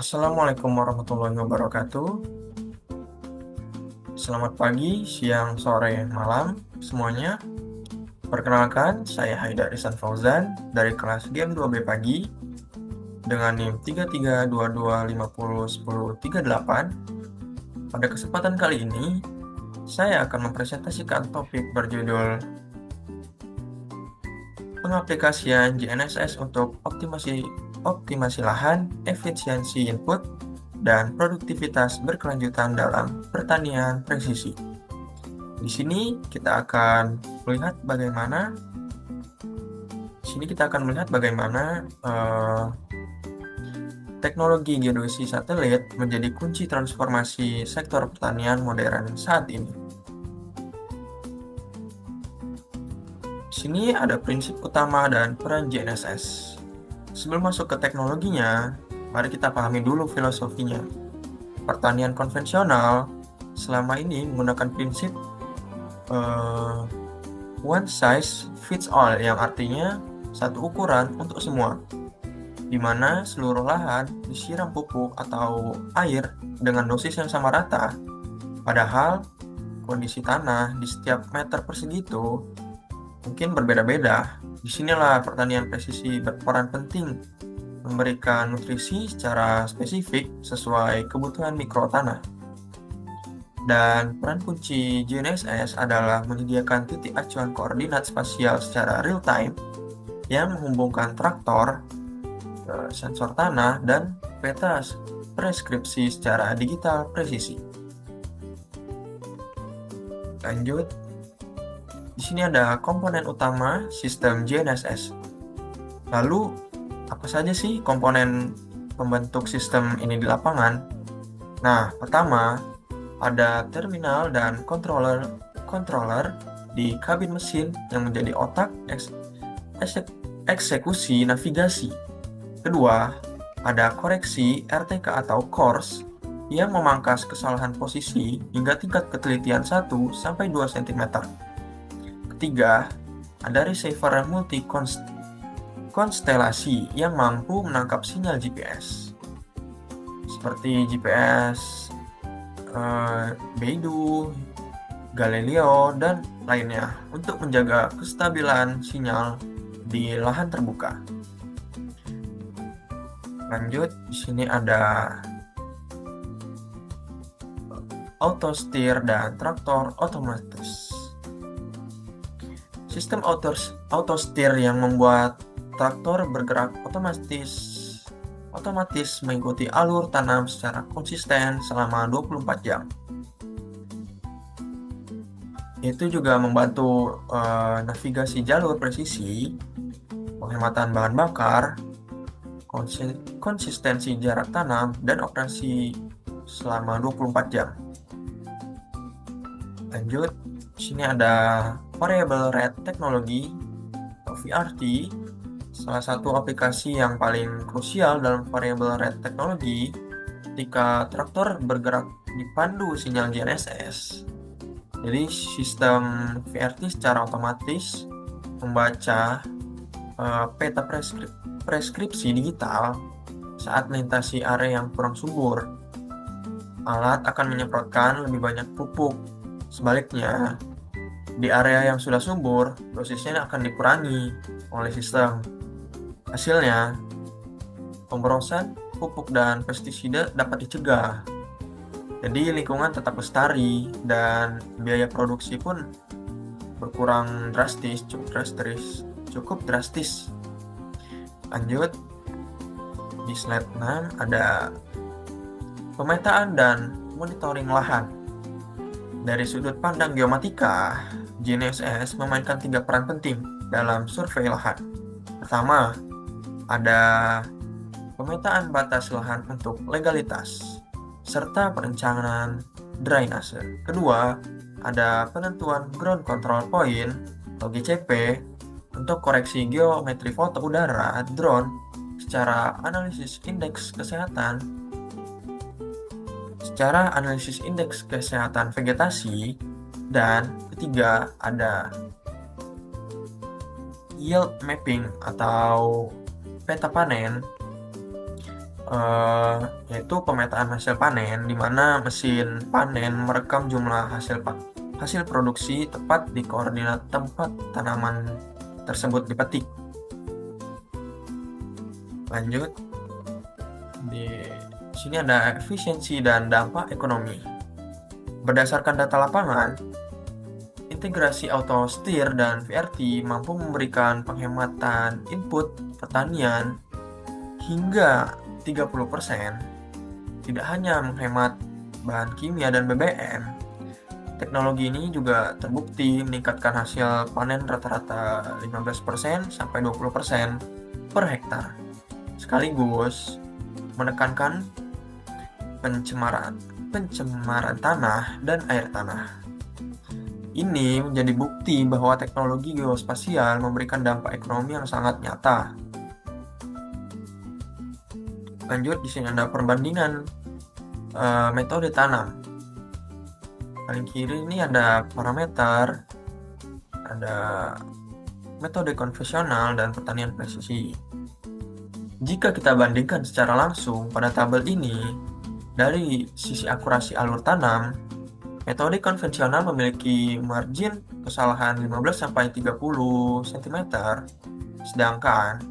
Assalamualaikum warahmatullahi wabarakatuh. Selamat pagi, siang, sore, malam semuanya. Perkenalkan, saya Haidar Ihsan Fauzan dari kelas Game 2B Pagi dengan NIM 3322501038. Pada kesempatan kali ini, saya akan mempresentasikan topik berjudul Pengaplikasian GNSS untuk optimasi lahan, efisiensi input, dan produktivitas berkelanjutan dalam pertanian presisi. Di sini kita akan melihat bagaimana teknologi geodesi satelit menjadi kunci transformasi sektor pertanian modern saat ini. Di sini ada prinsip utama dan peran GNSS. Sebelum masuk ke teknologinya, mari kita pahami dulu filosofinya. Pertanian konvensional selama ini menggunakan prinsip one size fits all, yang artinya satu ukuran untuk semua, di mana seluruh lahan disiram pupuk atau air dengan dosis yang sama rata. Padahal kondisi tanah di setiap meter persegi itu mungkin berbeda-beda. Disinilah pertanian presisi berperan penting, memberikan nutrisi secara spesifik sesuai kebutuhan mikro tanah. Dan peran kunci GNSS adalah menyediakan titik acuan koordinat spasial secara real time yang menghubungkan traktor, sensor tanah, dan peta preskripsi secara digital presisi. Lanjut, di sini ada komponen utama sistem GNSS. Lalu, apa saja sih komponen pembentuk sistem ini di lapangan? Nah, pertama, ada terminal dan controller di kabin mesin yang menjadi otak eksekusi navigasi. Kedua, ada koreksi RTK atau course yang memangkas kesalahan posisi hingga tingkat ketelitian 1-2 cm. Ketiga, ada receiver multi konstelasi yang mampu menangkap sinyal GPS seperti GPS Beidou, Galileo, dan lainnya untuk menjaga kestabilan sinyal di lahan terbuka. Lanjut, di sini ada auto steer dan traktor otomatis. Sistem auto steer yang membuat traktor bergerak otomatis mengikuti alur tanam secara konsisten selama 24 jam. Itu juga membantu navigasi jalur presisi, penghematan bahan bakar, konsistensi jarak tanam, dan operasi selama 24 jam. Lanjut, di sini ada variable rate technology atau VRT. Salah satu aplikasi yang paling krusial dalam variable rate teknologi ketika traktor bergerak dipandu sinyal GNSS. Jadi sistem VRT secara otomatis membaca peta preskripsi digital saat melintasi area yang kurang subur. Alat akan menyemprotkan lebih banyak pupuk. Sebaliknya, di area yang sudah subur, dosisnya akan dikurangi oleh sistem. Hasilnya, pemborosan pupuk dan pestisida dapat dicegah. Jadi lingkungan tetap lestari dan biaya produksi pun berkurang cukup drastis. Lanjut, di slide 6 ada pemetaan dan monitoring lahan. Dari sudut pandang geomatika, GNSS memainkan 3 peran penting dalam survei lahan. Pertama, ada pemetaan batas lahan untuk legalitas, serta perencanaan drainase. Kedua, ada penentuan ground control point atau GCP untuk koreksi geometri foto udara drone secara analisis indeks kesehatan vegetasi. Dan ketiga, ada yield mapping atau peta panen eh, yaitu pemetaan hasil panen, di mana mesin panen merekam jumlah hasil produksi tepat di koordinat tempat tanaman tersebut dipetik. Lanjut, di sini ada efisiensi dan dampak ekonomi. Berdasarkan data lapangan, integrasi auto steer dan VRT mampu memberikan penghematan input pertanian hingga 30%. Tidak hanya menghemat bahan kimia dan BBM, teknologi ini juga terbukti meningkatkan hasil panen rata-rata 15% sampai 20% per hektar, sekaligus menekankan pencemaran tanah dan air tanah. Ini menjadi bukti bahwa teknologi geospasial memberikan dampak ekonomi yang sangat nyata. Lanjut, di sini ada perbandingan metode tanam. Paling kiri ini ada parameter, ada metode konvensional dan pertanian presisi. Jika kita bandingkan secara langsung pada tabel ini, dari sisi akurasi alur tanam, metode konvensional memiliki margin kesalahan 15-30 cm, sedangkan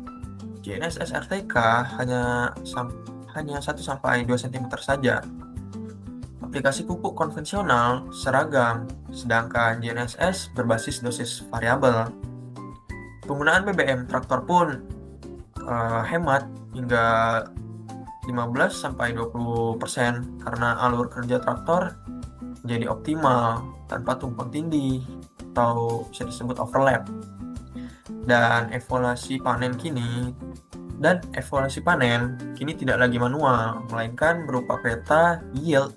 GNSS RTK hanya 1-2 cm saja. Aplikasi pupuk konvensional seragam, sedangkan GNSS berbasis dosis variabel. Penggunaan BBM traktor pun hemat hingga 15-20% karena alur kerja traktor menjadi optimal tanpa tumpang tindih atau bisa disebut overlap. Dan evaluasi panen tidak lagi manual, melainkan berupa peta yield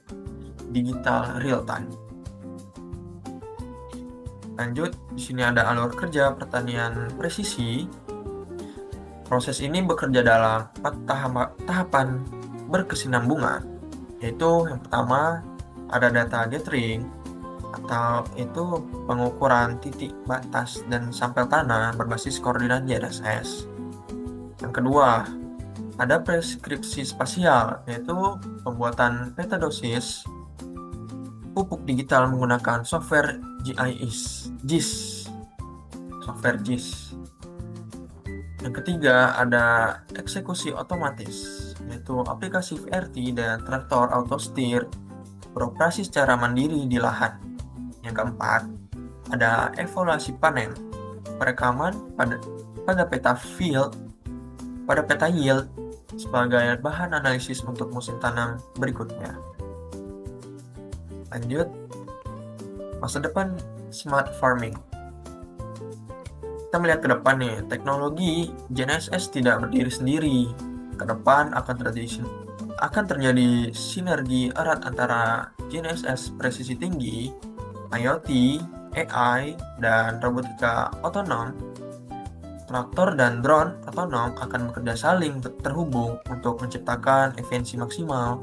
digital real time. Lanjut, di sini ada alur kerja pertanian presisi. Proses ini bekerja dalam 4 tahapan berkesinambungan, yaitu yang pertama ada data gathering, atau itu pengukuran titik batas dan sampel tanah berbasis koordinat GNSS. Yang kedua, ada preskripsi spasial, yaitu pembuatan peta dosis pupuk digital menggunakan software GIS. Yang ketiga, ada eksekusi otomatis, yaitu aplikasi VRT dan traktor auto steer beroperasi secara mandiri di lahan. Yang keempat, ada evaluasi panen, perekaman pada peta yield sebagai bahan analisis untuk musim tanam berikutnya. Lanjut, masa depan smart farming. Kita melihat ke depan nih, teknologi GNSS tidak berdiri sendiri. Ke depan akan terjadi sinergi erat antara GNSS presisi tinggi, IoT, AI, dan robotika otonom. Traktor dan drone otonom akan bekerja saling terhubung untuk menciptakan efisiensi maksimal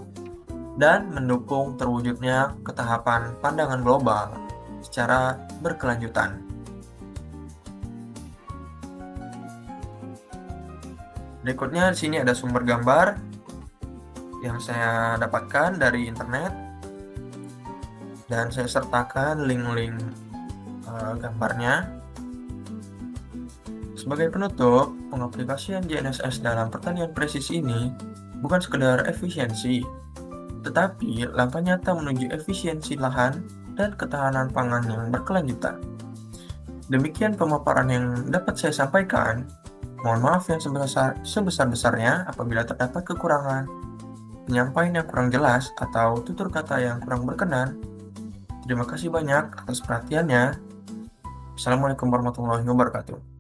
dan mendukung terwujudnya ketahapan pandangan global secara berkelanjutan. Berikutnya di sini ada sumber gambar yang saya dapatkan dari internet dan saya sertakan link-link gambarnya. Sebagai penutup, pengaplikasian GNSS dalam pertanian presisi ini bukan sekedar efisiensi, tetapi langkah nyata menuju efisiensi lahan dan ketahanan pangan yang berkelanjutan. Demikian pemaparan yang dapat saya sampaikan. Mohon maaf yang sebesar-besarnya apabila terdapat kekurangan, penyampaian yang kurang jelas, atau tutur kata yang kurang berkenan. Terima kasih banyak atas perhatiannya. Assalamualaikum warahmatullahi wabarakatuh.